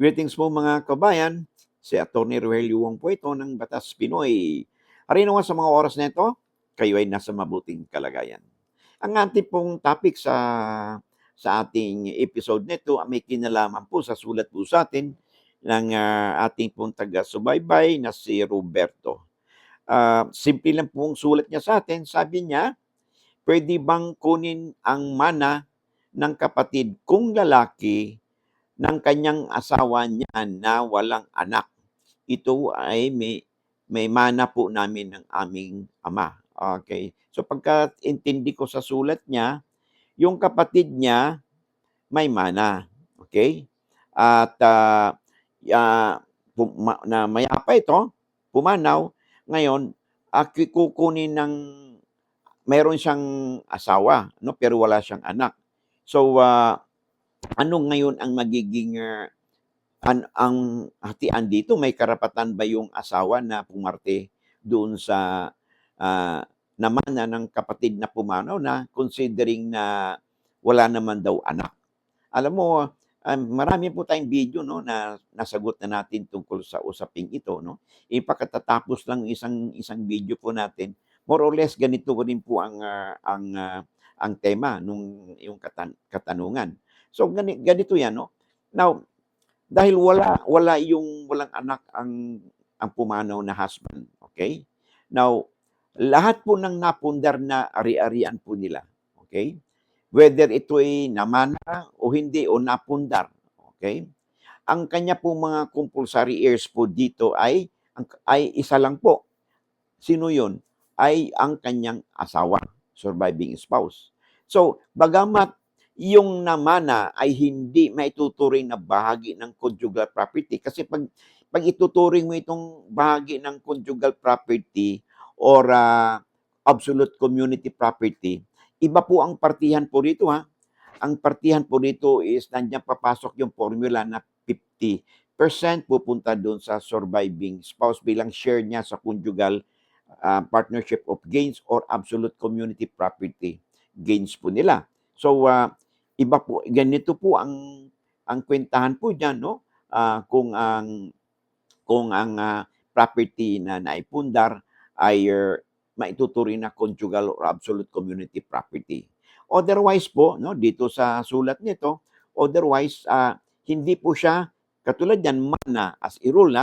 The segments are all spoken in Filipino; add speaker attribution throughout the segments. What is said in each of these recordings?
Speaker 1: Greetings po mga kabayan, si Atty. Rogelio Wong po ito ng Batas Pinoy. Hari naman sa mga oras na ito, kayo ay nasa mabuting kalagayan. Ang ating pong topic sa ating episode nito may kinalaman po sa sulat po sa atin ng ating pong taga-subaybay na si Roberto. Simple lang pong sulat niya sa atin, sabi niya, pwede bang kunin ang mana ng kapatid kong lalaki ng kanyang asawa niyan na walang anak? Ito ay may mana po namin ng aming ama. Okay. So pagkaintindi ko sa sulat niya, yung kapatid niya may mana. Okay? At na maya pa ito, pumanaw, ngayon, kukunin ng, mayroon siyang asawa, no? Pero wala siyang anak. So, ano ngayon ang magiging ang hatian dito? May karapatan ba yung asawa na pumarte doon sa namana ng kapatid na pumanaw na considering na wala naman daw anak? Alam mo, marami po tayong video no na nasagot na natin tungkol sa usaping ito no. Ipakatatapos lang isang video po natin. More or less ganito rin po ang tema nung yung katanungan. So ganito 'yan no. Now, dahil walang anak ang pumanaw na husband, okay? Now, lahat po ng napundar na ari-arian po nila, okay? Whether ito ay namana o hindi o napundar, okay? Ang kanya po mga compulsory heirs po dito ay isa lang po. Sino 'yon? Ay ang kanyang asawa, surviving spouse. So, bagamat yung namana ay hindi maituturing na bahagi ng conjugal property, kasi pag ituturing mo itong bahagi ng conjugal property or absolute community property, iba po ang partihan po rito ha. Ang partihan po dito is nandiyan papasok yung formula na 50% pupunta doon sa surviving spouse bilang share niya sa conjugal partnership of gains or absolute community property gains po nila. So, iba po, ganito po ang kwentahan po diyan, no? Kung ang property na naipundar ay maituturing na conjugal or absolute community property. Otherwise po, no, dito sa sulat nito, otherwise, hindi po siya, katulad yan, mana, as a rule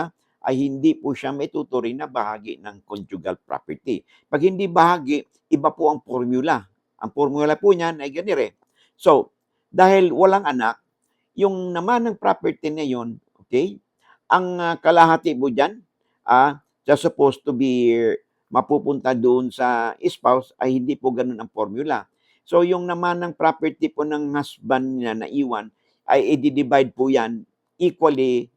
Speaker 1: ay hindi po siya maituturing na bahagi ng conjugal property. Pag hindi bahagi, iba po ang formula. Ang formula po niyan ay ganire. So, dahil walang anak, yung naman ng property na yun, okay, ang kalahati po dyan, just supposed to be mapupunta doon sa spouse, ay hindi po ganun ang formula. So, yung naman ng property po ng husband niya na iwan, ay i-divide po yan equally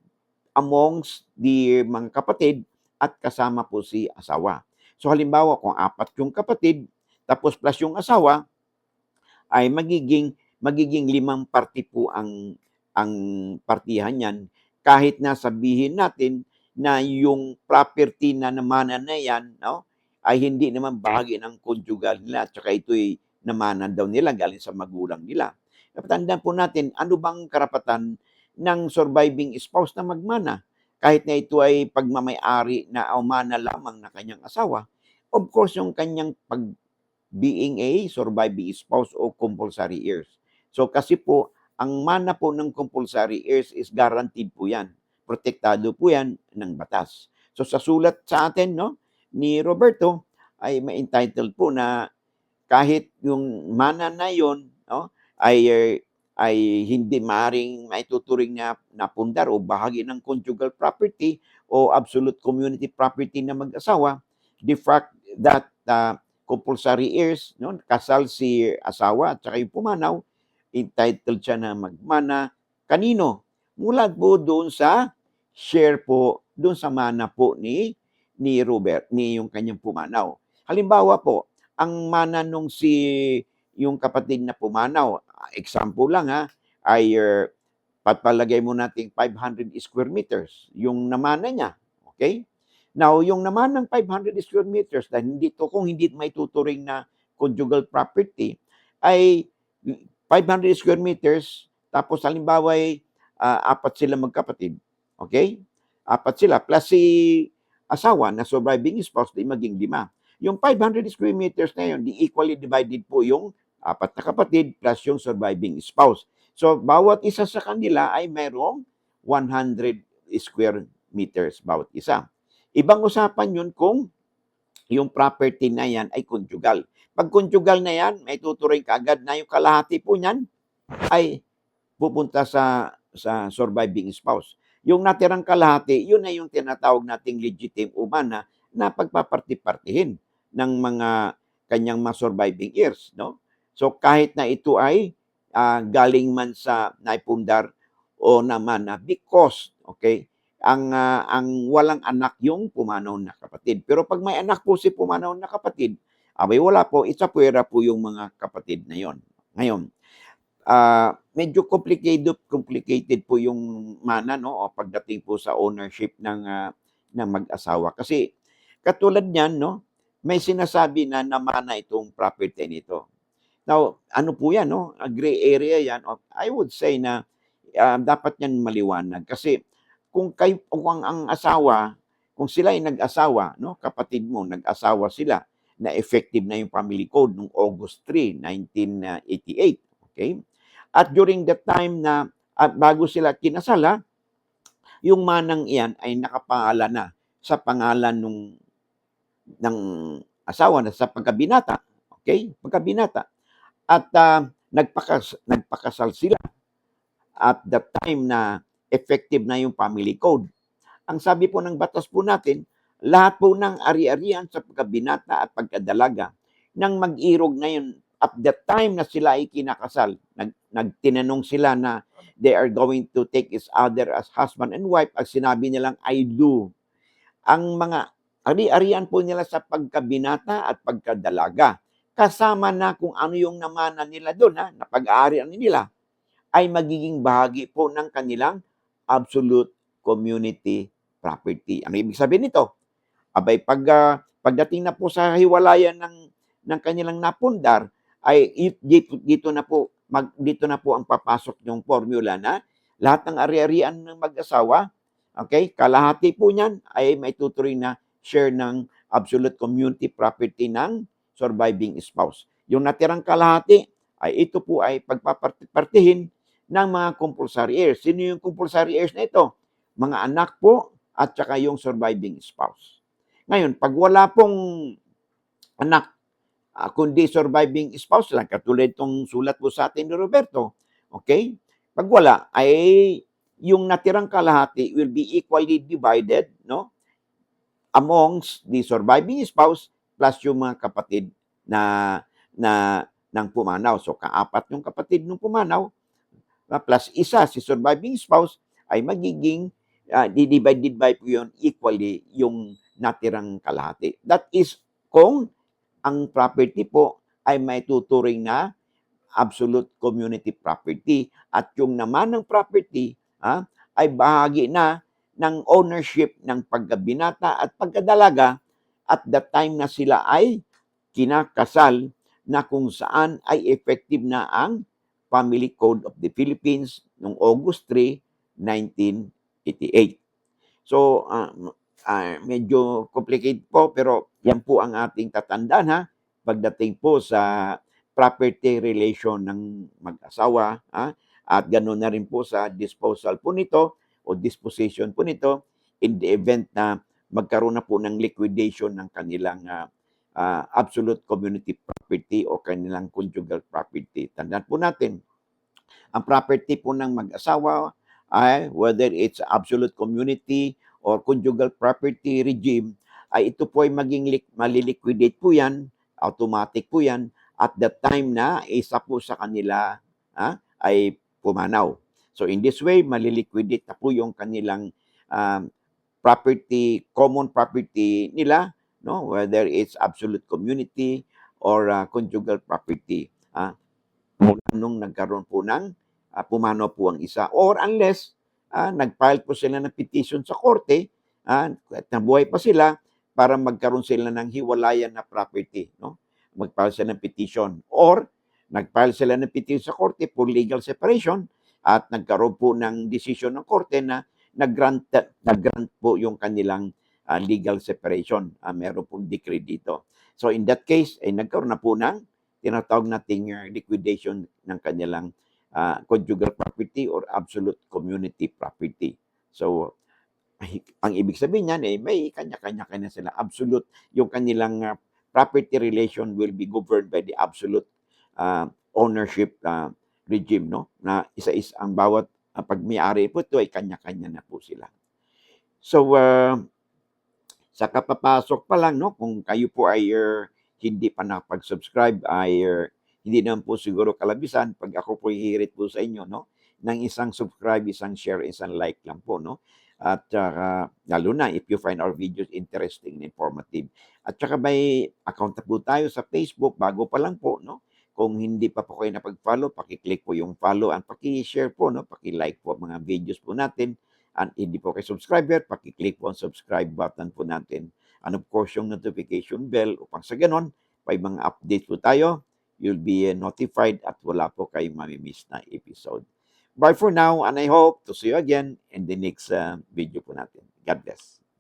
Speaker 1: amongst the mga kapatid at kasama po si asawa. So, halimbawa, kung 4 yung kapatid, tapos plus yung asawa, ay magiging 5 parte po ang partihan niyan, kahit na sabihin natin na yung property na namanan na yan, no, ay hindi naman bahagi ng conjugal nila, at saka ito'y namanan daw nila galing sa magulang nila. Tandaan po natin, ano bang karapatan ng surviving spouse na magmana? Kahit na ito ay pagmamay-ari na umana lamang na kanyang asawa, of course, yung kanyang being a surviving spouse o compulsory heirs. So kasi po, ang mana po ng compulsory heirs is guaranteed po yan. Protektado po yan ng batas. So sa sulat sa atin, no, ni Roberto, ay may entitled po na kahit yung mana na yon, no, ay hindi maring maituturing na napundar o bahagi ng conjugal property o absolute community property na mag-asawa, the fact that compulsory heirs, no, kasal si asawa at saka yung pumanaw, entitled siya na magmana. Kanino? Mula po doon sa share po, doon sa mana po ni Robert, ni yung kanyang pumanaw. Halimbawa po, ang mana nung yung kapatid na pumanaw, example lang ay patpalagay mo nating 500 square meters, yung namana niya. Okay? Now, yung naman ng 500 square meters, dahil kung hindi may tuturing na conjugal property, ay 500 square meters, tapos halimbawa ay apat sila magkapatid, okay? Apat sila, plus si asawa na surviving spouse, di maging 5. Yung 500 square meters na yun, di equally divided po yung apat na kapatid plus yung surviving spouse. So, bawat isa sa kanila ay mayroong 100 square meters bawat isa. Ibang usapan yun kung yung property na yan ay conjugal. Pag conjugal na yan, may tuturing kaagad na yung kalahati po niyan ay pupunta sa surviving spouse. Yung natirang kalahati, yun ay yung tinatawag nating legitimate umana na pagpaparti-partihin ng mga kanyang mga surviving heirs, no? So kahit na ito ay galing man sa naipundar o naman na because, okay, ang walang anak yung pumanaw na kapatid. Pero pag may anak po si pumanaw na kapatid, abay wala po, itsapuera po yung mga kapatid na yon. Ngayon, medyo complicated po yung mana, no, o pagdating po sa ownership ng mag-asawa. Kasi katulad niyan, no, may sinasabi na namana itong property nito. Now, ano po yan, no? A gray area yan. I would say na dapat yan maliwanag. Kasi kung ang asawa, kung sila ay nag-asawa, no, kapatid mo, nag-asawa sila, na effective na yung family code noong August 3, 1988. Okay? At during the time na bago sila kinasala, yung manang iyan ay nakapangalan na sa pangalan ng asawa na sa pagkabinata. Okay? Pagkabinata. At nagpakasal sila at the time na effective na yung family code. Ang sabi po ng batas po natin, lahat po ng ari-arian sa pagkabinata at pagkadalaga nang mag-irog na yun at the time na sila ay kinakasal, nagtinanong sila na they are going to take each other as husband and wife, ang sinabi nilang, I do. Ang mga ari-arian po nila sa pagkabinata at pagkadalaga, kasama na kung ano yung namana nila doon, na pag-aarian nila, ay magiging bahagi po ng kanilang absolute community property. Ano ibig sabihin nito? Abay, pagdating na po sa hiwalayan ng kanilang napundar, ay dito na po ang papasok yung formula na lahat ng ari-arian ng mag-asawa, okay, kalahati po niyan ay may tuturing na share ng absolute community property ng surviving spouse. Yung natirang kalahati ay ito po ay pagpapartihin ng mga compulsory heirs. Sino yung compulsory heirs na ito? Mga anak po at saka yung surviving spouse. Ngayon, pag wala pong anak, kundi surviving spouse lang, katulad itong sulat po sa atin ni Roberto, okay? Pag wala, ay yung natirang kalahati will be equally divided, no, amongst the surviving spouse plus yung mga kapatid na ng pumanaw. So, kaapat yung kapatid ng pumanaw, plus isa si surviving spouse, ay magiging divided by po yun equally yung natirang kalahati. That is kung ang property po ay may tuturing na absolute community property at yung naman ng property ay bahagi na ng ownership ng pagkabinata at pagkadalaga at the time na sila ay kinakasal na kung saan ay effective na ang Family Code of the Philippines noong August 3, 1988. So, medyo complicated po pero yan po ang ating tatandaan pagdating po sa property relation ng mag-asawa at ganoon na rin po sa disposal po nito o disposition po nito in the event na magkaroon na po ng liquidation ng kanilang absolute community property o kanilang conjugal property. Tandaan po natin, ang property po ng mag-asawa ay whether it's absolute community or conjugal property regime, ay ito po ay maliliquidate po yan, automatic po yan, at the time na isa po sa kanila ay pumanaw. So in this way, maliliquidate na po yung kanilang property, common property nila, no, whether it's absolute community or conjugal property. Nung nagkaroon po ng pumanaw po ang isa. Or unless nag-file po sila ng petition sa korte, at nabuhay pa sila, para magkaroon sila ng hiwalayan na property. No? Mag-file sila ng petition. Or nag-file sila ng petition sa korte for legal separation, at nagkaroon po ng desisyon ng korte na nag-grant po yung kanilang legal separation. Meron pong decree dito. So in that case, ay nagkaroon na po ng tinatawag nating liquidation ng kanilang conjugal property or absolute community property. So ang ibig sabihin niyan may kanya-kanya sila. Absolute, yung kanilang property relation will be governed by the absolute ownership regime, no? Na isa-isa ang bawat pagmayari po ito ay kanya-kanya na po sila. So, sa kapapasok pa lang, no, kung kayo po ay hindi pa nakapag-subscribe ay hindi naman po siguro kalabisan pag ako po hihirit po sa inyo, no, ng isang subscribe, isang share, isang like lang po, no. At lalo na if you find our videos interesting and informative. At saka may account na po tayo sa Facebook, bago pa lang po, no. Kung hindi pa po kayo napag-follow, paki-click po yung follow at paki-share po, no, paki-like po mga videos po natin. At hindi po kayo subscriber, paki-click po ang subscribe button po natin. And of course, yung notification bell upang sa ganon, may mga updates po tayo, you'll be notified at wala po kayong mamimiss na episode. Bye for now, and I hope to see you again in the next video po natin. God bless.